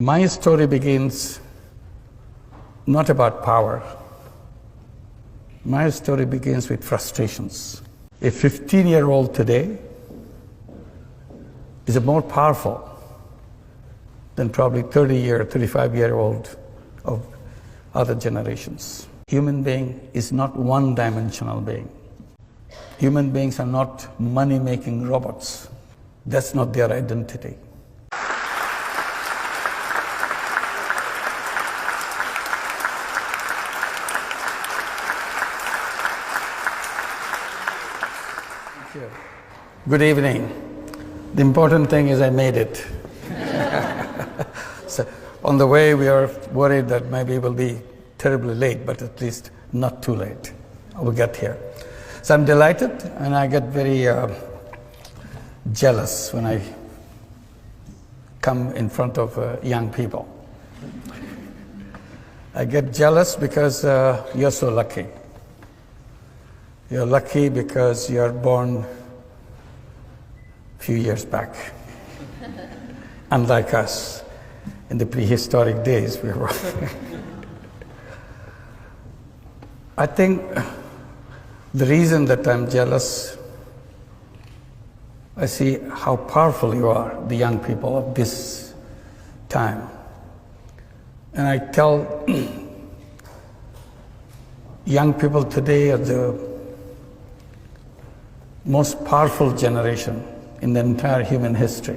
My story begins not about power. My story begins with frustrations. A 15-year-old today is more powerful than probably 35-year-old of other generations. Human being is not one-dimensional being. Human beings are not money-making robots. That's not their identity. Good evening. The important thing is I made it. So on the way we are worried that maybe we'll be terribly late, but at least not too late. We'll get here. So I'm delighted, and I get very jealous when I come in front of young people. I get jealous because you're so lucky. You're lucky because you're born a few years back. Unlike us, in the prehistoric days, we were. I think the reason that I'm jealous, I see how powerful you are, the young people of this time. And I tell young people today are the most powerful generation in the entire human history.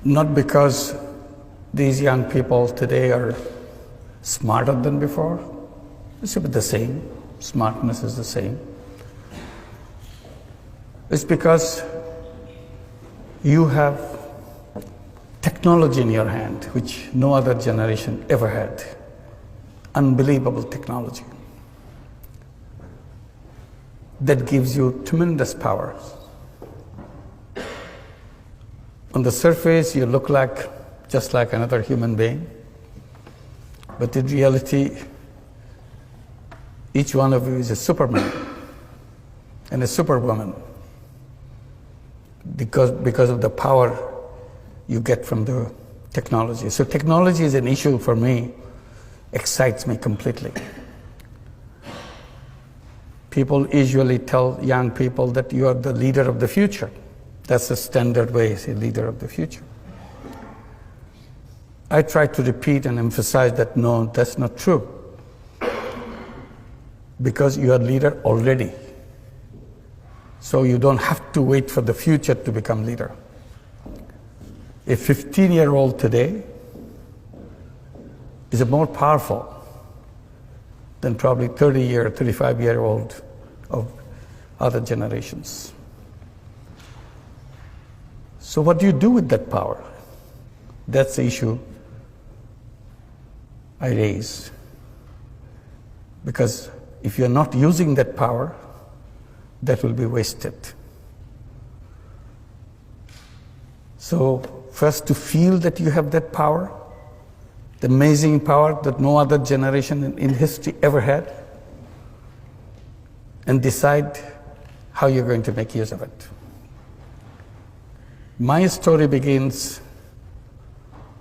Not because these young people today are smarter than before. It's the same. Smartness is the same. It's because you have technology in your hand, which no other generation ever had. Unbelievable technology. That gives you tremendous power. On the surface, you look just like another human being, but in reality, each one of you is a Superman and a Superwoman because of the power you get from the technology. So technology is an issue for me, excites me completely. People usually tell young people that you are the leader of the future. That's the standard way, say, leader of the future. I try to repeat and emphasize that no, that's not true. Because you are leader already. So you don't have to wait for the future to become leader. A 15-year-old today is more powerful than probably 35-year-old of other generations. So what do you do with that power? That's the issue I raise. Because if you're not using that power, that will be wasted. So first, to feel that you have that power, the amazing power that no other generation in history ever had, and decide how you're going to make use of it. My story begins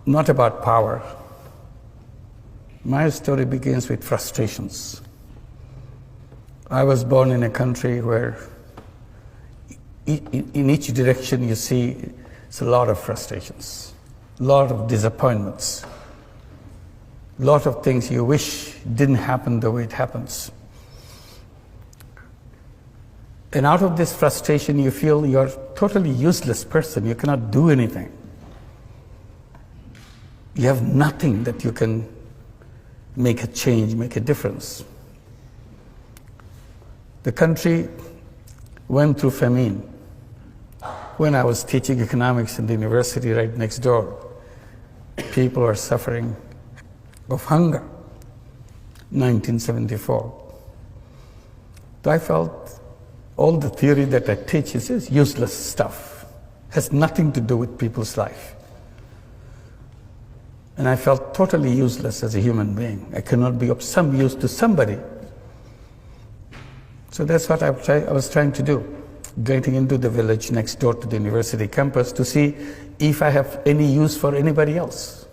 not about power. My story begins with frustrations. I was born in a country where in each direction you see it's a lot of frustrations, a lot of disappointments, a lot of things you wish didn't happen the way it happens. And out of this frustration, you feel you're a totally useless person. You cannot do anything. You have nothing that you can make a change, make a difference. The country went through famine. When I was teaching economics in the university right next door, people were suffering of hunger, 1974. So I felt all the theory that I teach is useless stuff, has nothing to do with people's life. And I felt totally useless as a human being. I cannot be of some use to somebody. So that's what I was trying to do, getting into the village next door to the university campus to see if I have any use for anybody else.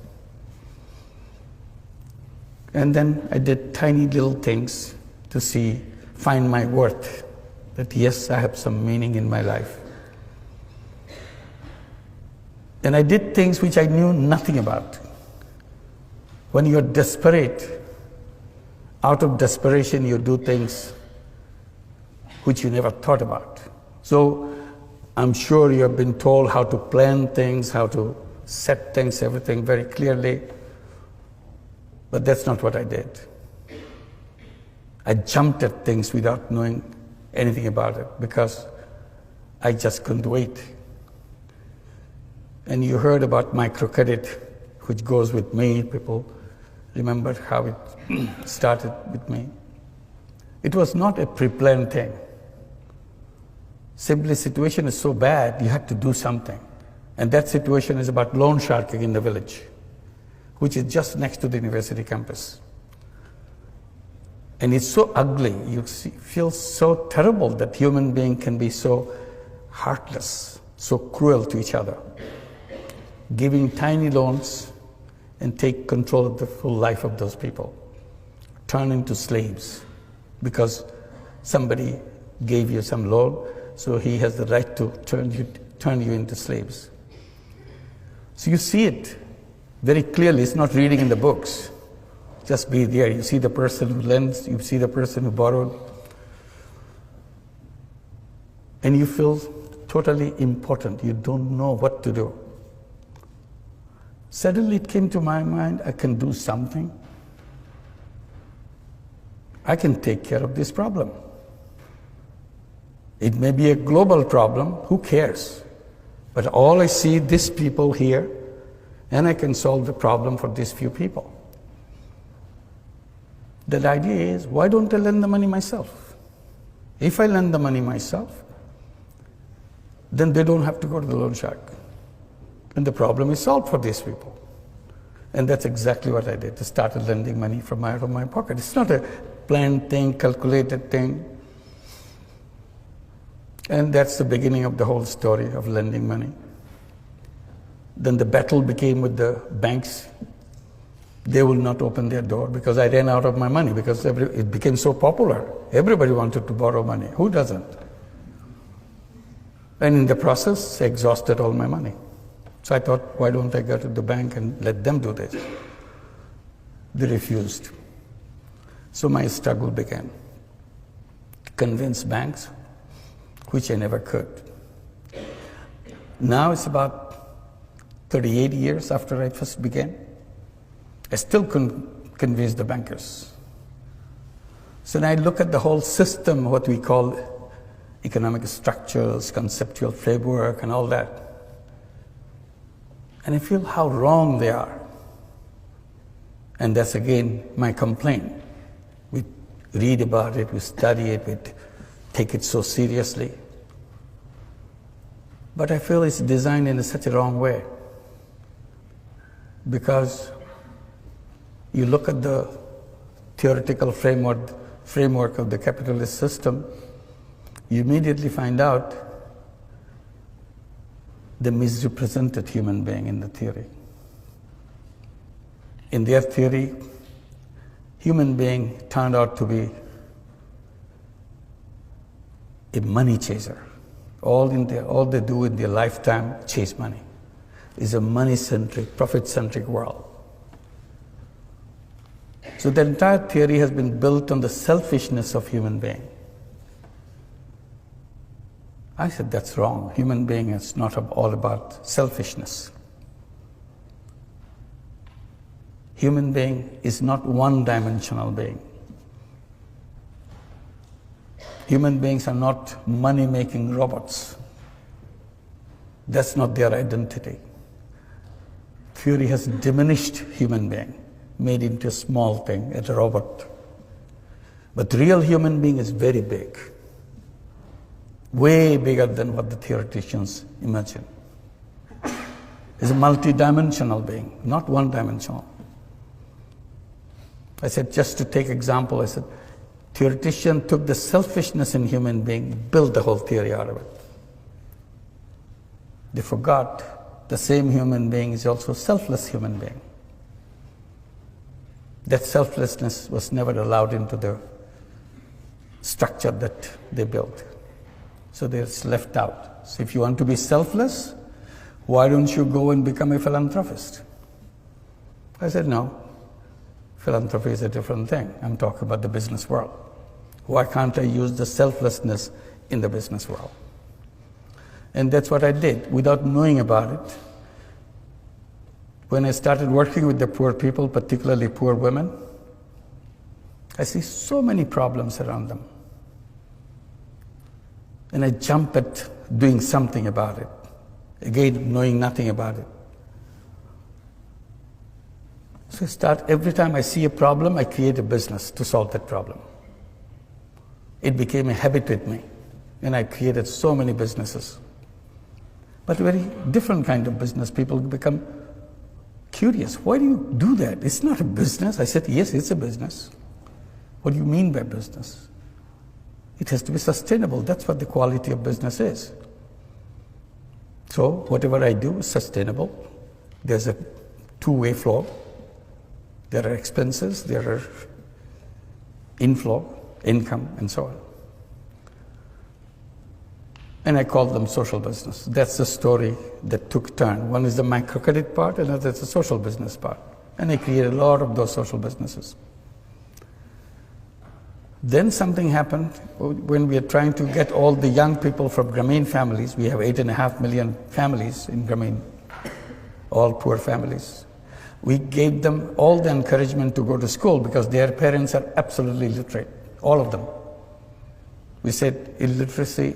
And then I did tiny little things to find my worth, that yes, I have some meaning in my life. And I did things which I knew nothing about. When you're desperate, out of desperation, you do things which you never thought about. So I'm sure you have been told how to plan things, how to set things, everything very clearly. But that's not what I did. I jumped at things without knowing anything about it because I just couldn't wait. And you heard about microcredit, which goes with me. People remember how it started with me. It was not a pre-planned thing. Simply, situation is so bad, you had to do something. And that situation is about loan sharking in the village, which is just next to the university campus. And it's so ugly, feel so terrible that human being can be so heartless, so cruel to each other, giving tiny loans and take control of the full life of those people, turn into slaves because somebody gave you some loan, so he has the right to turn you into slaves. So you see it very clearly. It's not reading in the books. Just be there. You see the person who lends, you see the person who borrowed, and you feel totally important. You don't know what to do. Suddenly it came to my mind, I can do something. I can take care of this problem. It may be a global problem, who cares? But all I see, these people here, and I can solve the problem for these few people. The idea is, why don't I lend the money myself? If I lend the money myself, then they don't have to go to the loan shark. And the problem is solved for these people. And that's exactly what I did. I started lending money out of my pocket. It's not a planned thing, calculated thing. And that's the beginning of the whole story of lending money. Then the battle became with the banks. They will not open their door because I ran out of my money because it became so popular. Everybody wanted to borrow money. Who doesn't? And in the process, I exhausted all my money. So I thought, why don't I go to the bank and let them do this? They refused. So my struggle began. Convince banks, which I never could. Now it's about 38 years after I first began. I still couldn't convince the bankers. So now I look at the whole system, what we call economic structures, conceptual framework, and all that. And I feel how wrong they are. And that's again my complaint. We read about it, we study it, we take it so seriously. But I feel it's designed in such a wrong way. Because you look at the theoretical framework of the capitalist system, you immediately find out the misrepresented human being in the theory. In their theory, human being turned out to be a money chaser. All they do in their lifetime, chase money. It's a money-centric, profit-centric world. So the entire theory has been built on the selfishness of human being. I said, that's wrong. Human being is not all about selfishness. Human being is not one-dimensional being. Human beings are not money-making robots. That's not their identity. Theory has diminished human being, made into a small thing, a robot. But real human being is very big. Way bigger than what the theoreticians imagine. It's a multi-dimensional being, not one-dimensional. I said, just to take example, I said, theoretician took the selfishness in human being, built the whole theory out of it. They forgot the same human being is also a selfless human being. That selflessness was never allowed into the structure that they built. So it's left out. So if you want to be selfless, why don't you go and become a philanthropist? I said, no, philanthropy is a different thing. I'm talking about the business world. Why can't I use the selflessness in the business world? And that's what I did without knowing about it. When I started working with the poor people, particularly poor women, I see so many problems around them. And I jump at doing something about it. Again, knowing nothing about it. So every time I see a problem, I create a business to solve that problem. It became a habit with me, and I created so many businesses. But a very different kind of business. People become curious. Why do you do that? It's not a business. I said, yes, it's a business. What do you mean by business? It has to be sustainable. That's what the quality of business is. So whatever I do is sustainable. There's a two-way flow. There are expenses, there are inflow, income, and so on. And I call them social business. That's the story that took turn. One is the microcredit part, and another is the social business part. And I created a lot of those social businesses. Then something happened when we are trying to get all the young people from Grameen families. We have 8.5 million families in Grameen, all poor families. We gave them all the encouragement to go to school because their parents are absolutely literate, all of them. We said illiteracy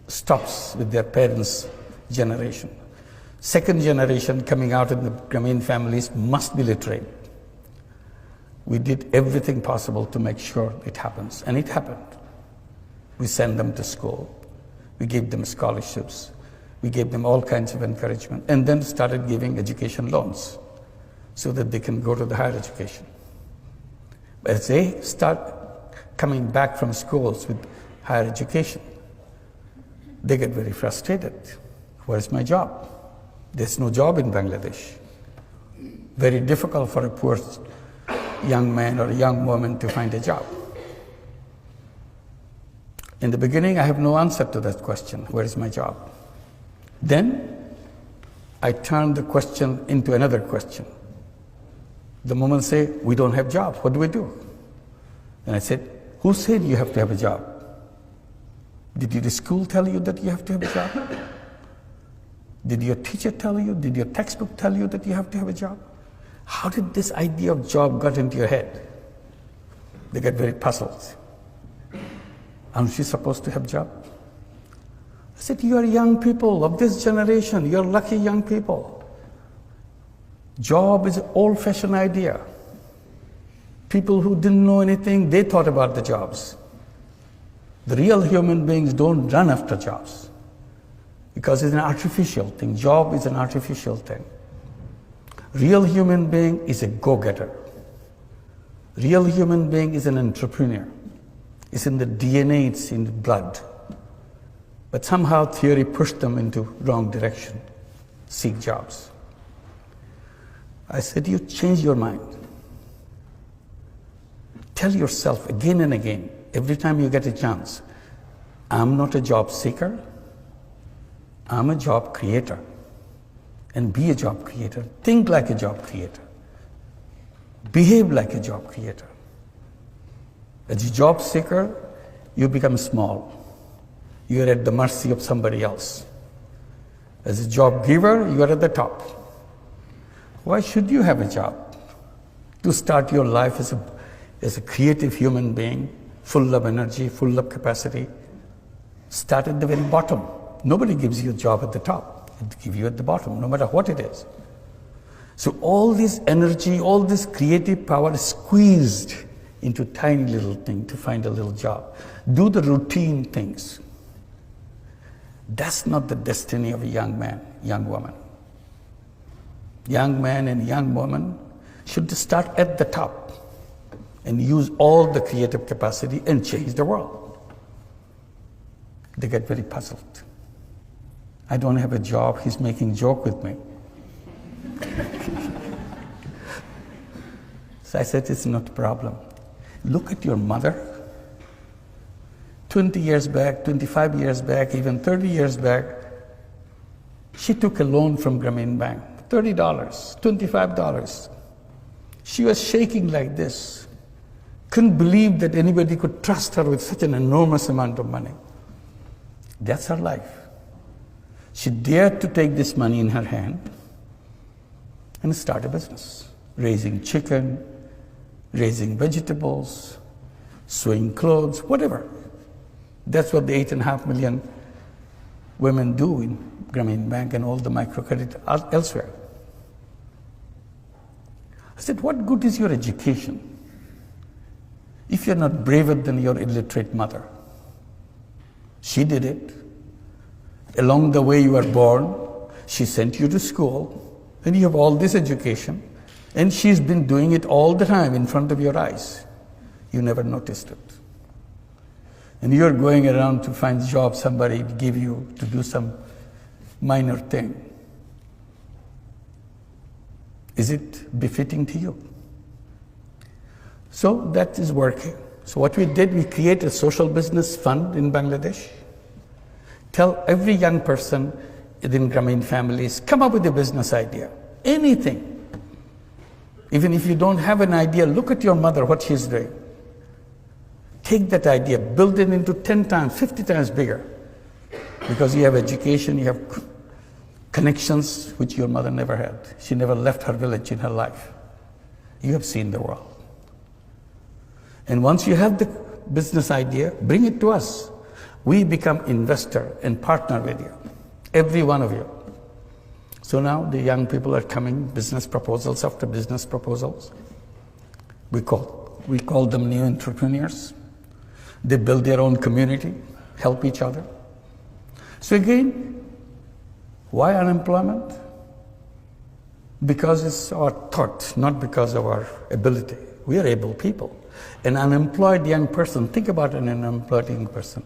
stops with their parents' generation. Second generation coming out in the Grameen families must be literate. We did everything possible to make sure it happens, and it happened. We sent them to school. We gave them scholarships. We gave them all kinds of encouragement, and then started giving education loans so that they can go to the higher education. But as they start coming back from schools with higher education, they get very frustrated. Where's my job? There's no job in Bangladesh. Very difficult for a poor young man or a young woman to find a job. In the beginning, I have no answer to that question, where is my job? Then I turned the question into another question. The moment say, we don't have jobs, what do we do? And I said, who said you have to have a job? Did the school tell you that you have to have a job? Did your teacher tell you? Did your textbook tell you that you have to have a job? How did this idea of job got into your head? They get very puzzled. Aren't you supposed to have a job? I said, you are young people of this generation. You're lucky young people. Job is an old-fashioned idea. People who didn't know anything, they thought about the jobs. The real human beings don't run after jobs because it's an artificial thing. Job is an artificial thing. Real human being is a go-getter. Real human being is an entrepreneur. It's in the DNA, it's in the blood. But somehow theory pushed them into wrong direction. Seek jobs. I said, you change your mind. Tell yourself again and again, every time you get a chance, I'm not a job seeker, I'm a job creator. And be a job creator. Think like a job creator. Behave like a job creator. As a job seeker, you become small. You are at the mercy of somebody else. As a job giver, you are at the top. Why should you have a job? To start your life as a creative human being, full of energy, full of capacity, start at the very bottom. Nobody gives you a job at the top. It gives you at the bottom, no matter what it is. So all this energy, all this creative power is squeezed into tiny little thing to find a little job. Do the routine things. That's not the destiny of a young man, young woman. Young man and young woman should start at the top and use all the creative capacity and change the world. They get very puzzled. I don't have a job, he's making joke with me. So I said, it's not a problem. Look at your mother. 20 years back, 25 years back, even 30 years back, she took a loan from Grameen Bank, $30, $25. She was shaking like this. Couldn't believe that anybody could trust her with such an enormous amount of money. That's her life. She dared to take this money in her hand and start a business, raising chicken, raising vegetables, sewing clothes, whatever. That's what the 8.5 million women do in Grameen Bank and all the microcredit elsewhere. I said, what good is your education if you're not braver than your illiterate mother? She did it. Along the way you were born, she sent you to school, and you have all this education, and she's been doing it all the time in front of your eyes. You never noticed it. And you're going around to find a job somebody give you to do some minor thing. Is it befitting to you? So that is working. So what we did, we created a social business fund in Bangladesh. Tell every young person within Grameen families, come up with a business idea, anything. Even if you don't have an idea, look at your mother, what she's doing. Take that idea, build it into 10 times, 50 times bigger. Because you have education, you have connections which your mother never had. She never left her village in her life. You have seen the world. And once you have the business idea, bring it to us. We become investor and partner with you, every one of you. So now the young people are coming, business proposals after business proposals. We call them new entrepreneurs. They build their own community, help each other. So again, why unemployment? Because it's our thought, not because of our ability. We are able people. An unemployed young person, think about an unemployed young person.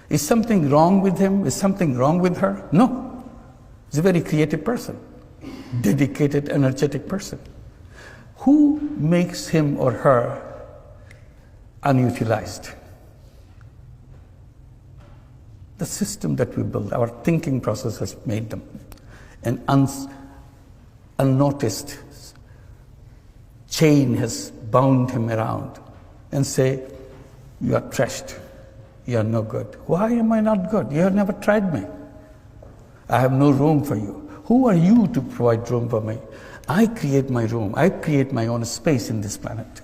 Is something wrong with him? Is something wrong with her? No. He's a very creative person, dedicated, energetic person. Who makes him or her unutilized? The system that we build, our thinking process has made them. An unnoticed chain has bound him around and say, you are trashed, you are no good. Why am I not good? You have never tried me. I have no room for you. Who are you to provide room for me? I create my room. I create my own space in this planet.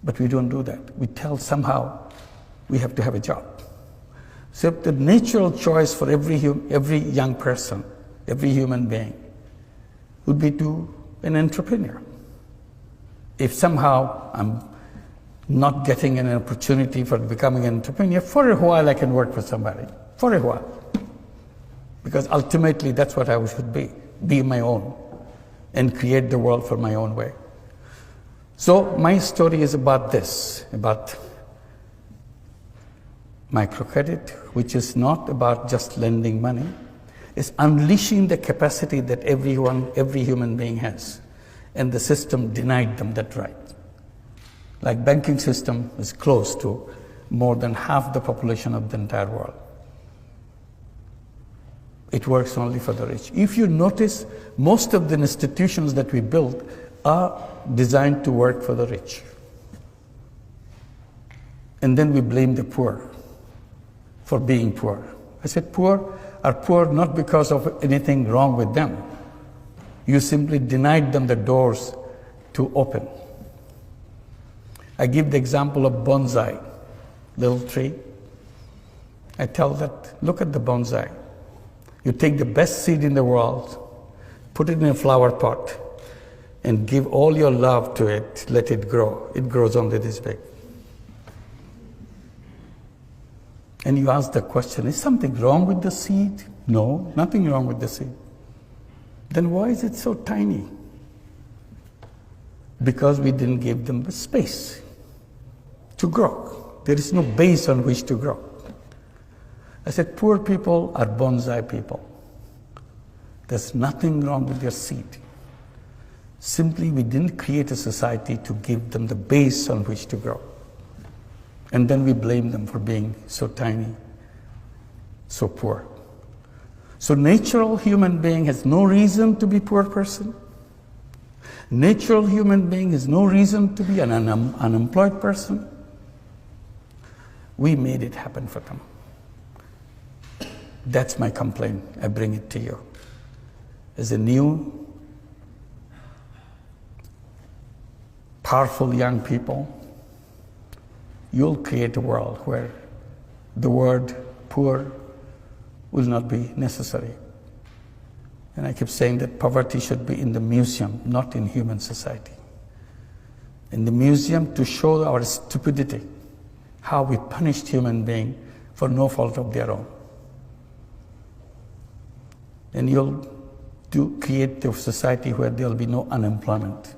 But we don't do that. We tell somehow we have to have a job. So the natural choice for every young person, every human being, would be to an entrepreneur. If somehow I'm not getting an opportunity for becoming an entrepreneur, for a while I can work for somebody, for a while. Because ultimately that's what I should be my own, and create the world for my own way. So my story is about this, about microcredit, which is not about just lending money. It's unleashing the capacity that every human being has. And the system denied them that right. Like banking system is close to more than half the population of the entire world. It works only for the rich. If you notice, most of the institutions that we build are designed to work for the rich. And then we blame the poor for being poor. I said poor are poor not because of anything wrong with them. You simply denied them the doors to open. I give the example of bonsai, little tree. I tell that, look at the bonsai. You take the best seed in the world, put it in a flower pot, and give all your love to it, let it grow. It grows only this big. And you ask the question, is something wrong with the seed? No, nothing wrong with the seed. Then why is it so tiny? Because we didn't give them the space to grow. There is no base on which to grow. I said, poor people are bonsai people. There's nothing wrong with their seed. Simply, we didn't create a society to give them the base on which to grow. And then we blame them for being so tiny, so poor. So natural human being has no reason to be a poor person. Natural human being has no reason to be an unemployed person. We made it happen for them. That's my complaint. I bring it to you. As a new, powerful young people, you'll create a world where the word poor will not be necessary. And I keep saying that poverty should be in the museum, not in human society. In the museum to show our stupidity, how we punished human beings for no fault of their own. And you'll create a society where there will be no unemployment.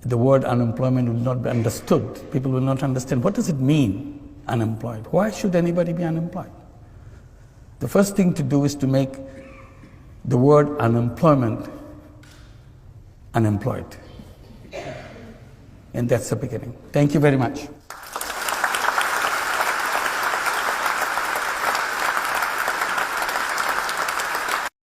The word unemployment will not be understood. People will not understand, what does it mean, unemployed? Why should anybody be unemployed? The first thing to do is to make the word unemployment unemployed. And that's the beginning. Thank you very much.